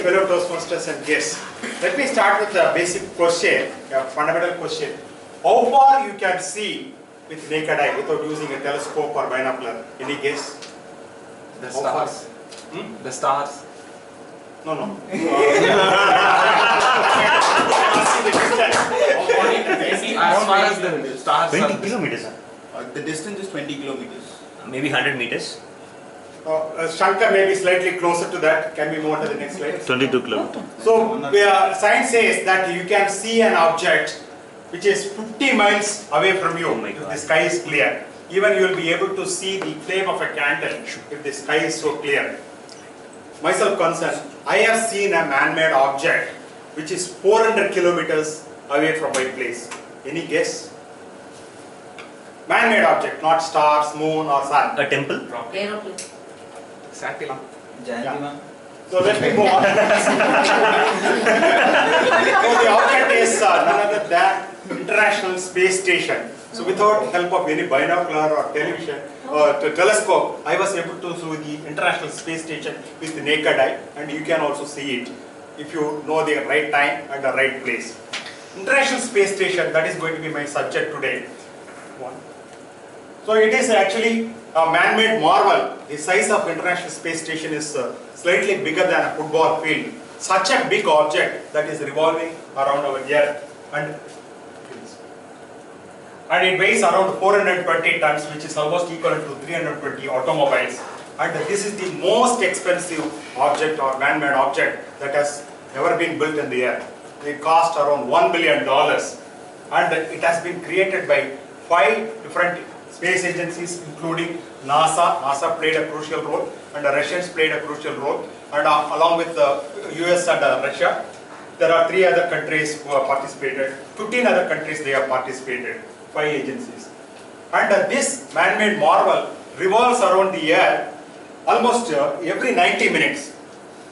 fellow Toastmasters and guests. Let me start with a basic question, a fundamental question. How far you can see with naked eye without using a telescope or binocular? Any guess? The stars. The stars. No, no. As far as the stars 20 are, kilometers. The distance is 20 kilometers. Maybe 100 meters. Shankar may be slightly closer to that. Can we move on to the next slide? 22 kilometers. So, science says that you can see an object which is 50 miles away from you if the sky is clear. Even you will be able to see the flame of a candle if the sky is so clear. Myself concerned, I have seen a man-made object which is 400 kilometers away from my place. Any guess? Man-made object, not stars, moon or sun. A temple? Aeroplane. exactly. Yeah. So let me move on. So the object is none other than International Space Station. So without help of any binocular or television or telescope, I was able to see the International Space Station with the naked eye, and you can also see it if you know the right time and the right place. International Space Station, that is going to be my subject today. So it is actually a man-made marvel. The size of International Space Station is slightly bigger than a football field. Such a big object that is revolving around our Earth, and it weighs around 420 tons, which is almost equivalent to 320 automobiles. And this is the most expensive object or man-made object that has ever been built in the Earth. It cost around $1 billion, and it has been created by 5 different space agencies, including NASA. NASA played a crucial role, and the Russians played a crucial role, and along with the US and Russia, there are 3 other countries who have participated. 15 other countries they have participated. 5 agencies. And this man-made marvel revolves around the Earth almost every 90 minutes.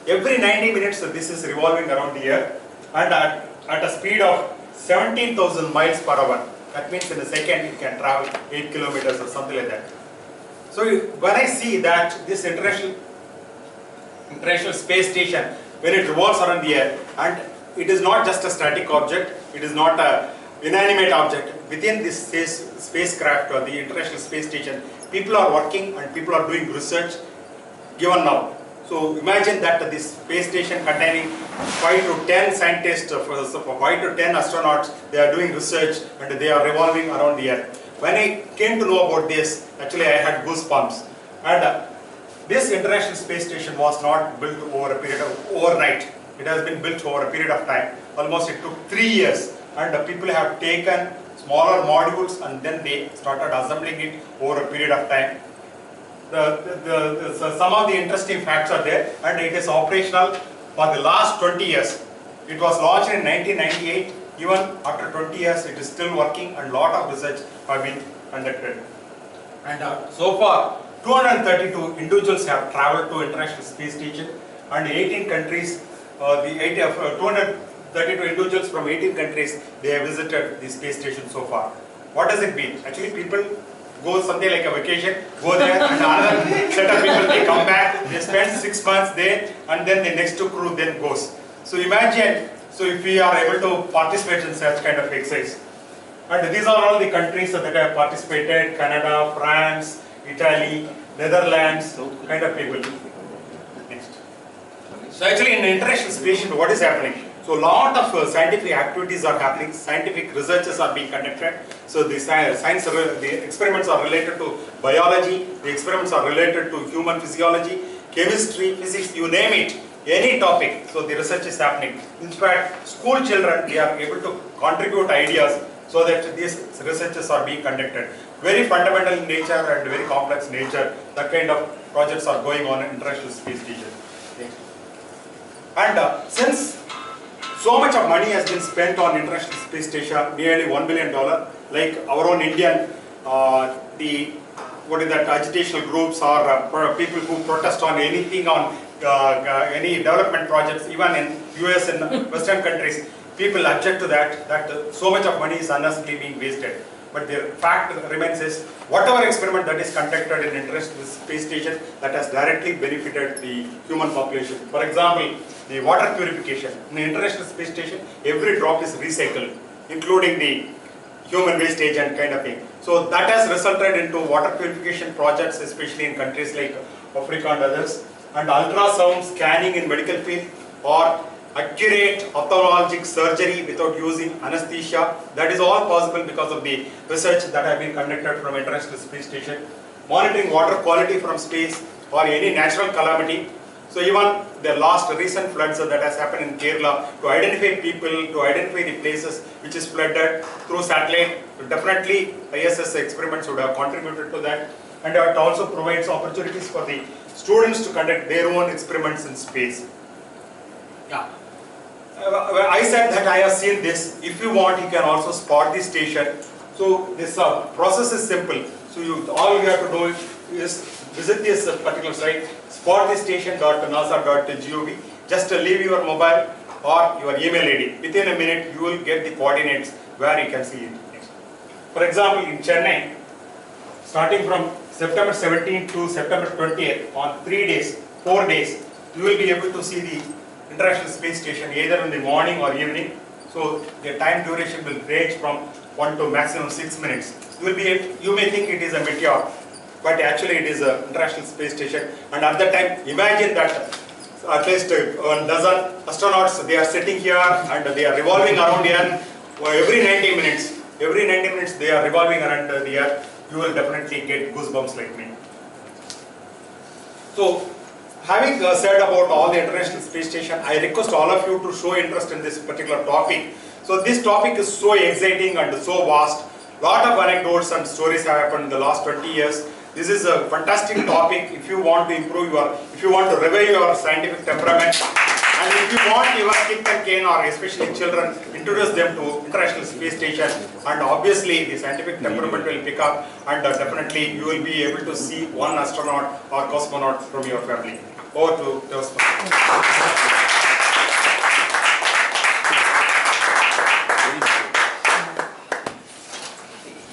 Every 90 minutes this is revolving around the Earth, and at a speed of 17,000 miles per hour. That means in a second you can travel 8 kilometers or something like that. So when I see that this International Space Station, when it revolves around the Earth, and it is not just a static object, it is not a inanimate object. Within this spacecraft or the International Space Station, people are working and people are doing research given now. So imagine that this space station containing 5 to 10 scientists, 5 to 10 astronauts, they are doing research and they are revolving around the Earth. When I came to know about this, actually I had goosebumps. And this International Space Station was not built over a period of overnight. It has been built over a period of time. Almost it took 3 years. And people have taken smaller modules and then they started assembling it over a period of time. So some of the interesting facts are there, and it is operational for the last 20 years. It was launched in 1998. Even after 20 years, it is still working, and a lot of research have been conducted. And so far, 232 individuals have traveled to International Space Station, and 18 countries, 232 individuals from 18 countries, they have visited the space station so far. What does it mean? Actually, people go something like a vacation, go there, and another set of people, they come back, they spend 6 months there, and then the next crew then goes. So imagine, so if we are able to participate in such kind of exercise. And these are all the countries that have participated: Canada, France, Italy, Netherlands, kind of people. Next. So actually in International Space Station, what is happening? So a lot of scientific activities are happening, scientific researches are being conducted. So the the experiments are related to biology, the experiments are related to human physiology, chemistry, physics, you name it, any topic. So the research is happening. In fact, school children, they are able to contribute ideas so that these researches are being conducted. Very fundamental in nature and very complex nature, that kind of projects are going on in International Space Station. And since so much of money has been spent on International Space Station, nearly $1 billion, like our own Indian, agitational groups or people who protest on anything, on any development projects, even in US and Western countries, people object to that so much of money is unnecessarily being wasted. But the fact remains is, whatever experiment that is conducted in International Space Station, that has directly benefited the human population. For example, the water purification. In the International Space Station, every drop is recycled, including the human wastage and kind of thing. So that has resulted into water purification projects, especially in countries like Africa and others, and ultrasound scanning in medical field, or accurate ophthalmologic surgery without using anesthesia. That is all possible because of the research that have been conducted from International Space Station. Monitoring water quality from space or any natural calamity. So even the last recent floods that has happened in Kerala, to identify people, to identify the places which is flooded through satellite, definitely ISS experiments would have contributed to that. And it also provides opportunities for the students to conduct their own experiments in space. Yeah. I said that I have seen this. If you want, you can also spot the station. So this process is simple. So all you have to do is visit this particular site, spotthestation.nasa.gov. Just leave your mobile or your email ID. Within a minute, you will get the coordinates where you can see it. For example, in Chennai, starting from September 17th to September 20th, on 3 days, 4 days, you will be able to see the International Space Station either in the morning or evening. So the time duration will range from 1 to maximum 6 minutes. You may think it is a meteor, but actually it is an International Space Station. And at that time, imagine that at least a dozen astronauts, they are sitting here and they are revolving around here every 90 minutes. Every 90 minutes they are revolving around the Earth. You will definitely get goosebumps like me. So, having said about all the International Space Station, I request all of you to show interest in this particular topic. So this topic is so exciting and so vast. Lot of anecdotes and stories have happened in the last 20 years. This is a fantastic topic if you want to improve if you want to revive your scientific temperament, and if you want your kid and cane, or especially children, introduce them to International Space Station, and obviously the scientific temperament will pick up, and definitely you will be able to see one astronaut or cosmonaut from your family. Over to Joseph.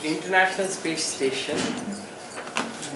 The International Space Station